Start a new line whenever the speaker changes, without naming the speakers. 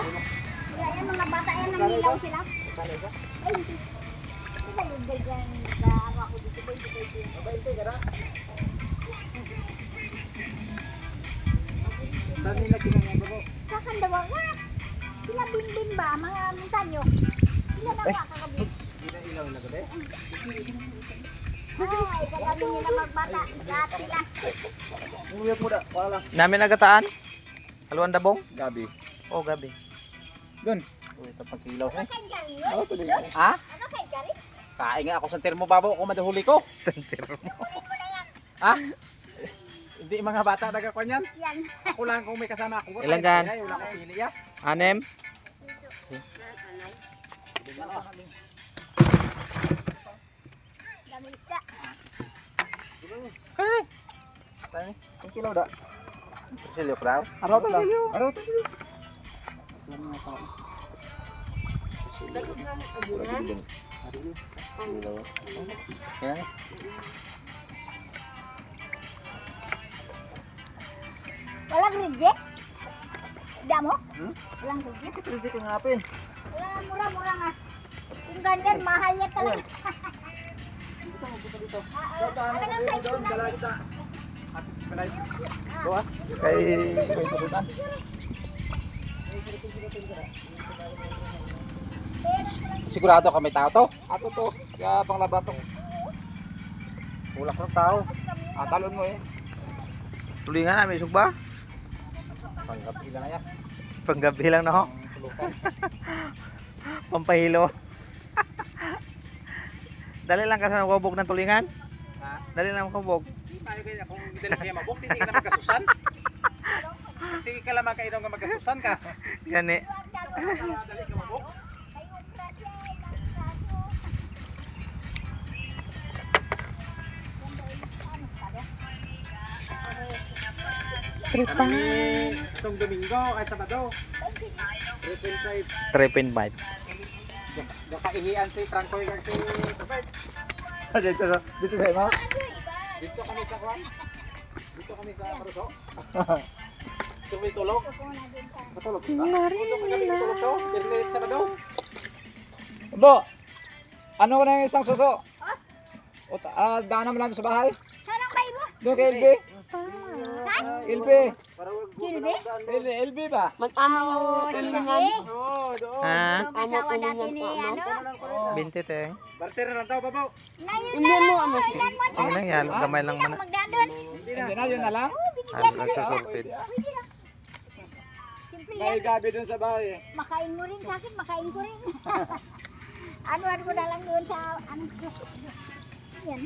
Kaya yan mga bata yan, nangilaw sila. Ay, hindi. Sila yung ganyan na ano ako dito.
Mabait ka. Saan nila kinangyaga po?
Kakandawa nga. Sila bin ba? Mga minsanyo. Sila na nga kagabi.
Ilaw na gabi?
Ay, kagabi nila magbata. Lahat sila.
Nguyap mo da, wala lang.
Namin nagataan? Haluan dabong?
Gabi.
Oh, gabi.
Doon. Uy, ito pagkilaw siya.
Ano kayo kari yun?
Ano tuloy? Ha?
Ano kayo kari?
Kain nga ako sa termo babo kung madahuli ko.
Sentiro mo.
Ha? Hindi mga bata nagkakuan yan.
Yan.
Ako lang kung may kasama ako.
Ilan dyan?
Wala ko pili ya.
6.
Damita.
Tayo. Ang kilaw da. Silyo kraw.
Araw to lang.
Araw to. Yan.
Walang reject? Hindi mo? Walang reject?
Pwede ko ngapin.
Wala, mura-mura nga. Yung ganyan, mahal niya talaga. Ano nga size ko na?
Doa.
Kay
May pututan. Sigurado ka may tao to? Ato to. Kaya panglaban to. Ulak ng tao. Talon mo eh.
tulingan namin sugba.
Panggap ilang ya.
Panggabi lang na ho.
Tulukan.
Pampahilo. Dali lang kasi nakubog ng tulingan.
Ha?
Dali lang makubog.
Hindi tayo kaya kung hindi lang kaya mabok, hindi ka na magkasusan. Sige ka lang makainom ka magkasusan ka.
Gani.
Dali ka mabok.
Tripa.
Itong Domingo ay Sabado. 3.5.
3.5.
Nakaihian si Franco yung si Robert.
Dito sa mo?
Dito kami sa Kwan. Dito kami sa Maruso. Dito may tulog. Matulog ka? Matulog to. Birnes Sabado. Bo! Ano ko na yung isang suso? Daanan mo lang sa bahay.
Saan ang bahay mo?
Doon kay LB.
Saan?
LB.
Silbi?
LB ba?
Oo, Silbi.
Oo, doon.
Ha?
Ang asawa dati ni ano?
20 te.
Barter na lang daw, babaw.
Ngayon na lang. Ilan mo?
Sige lang yan. Gamay lang man.
Magdadon.
Hindi na, yun na lang.
Halos nagsusulpid.
Simple
May
yan.
gabi doon sa bahay eh.
Makain mo rin sa akin, makain ko rin. Ano ko na lang doon sa ano. Yan.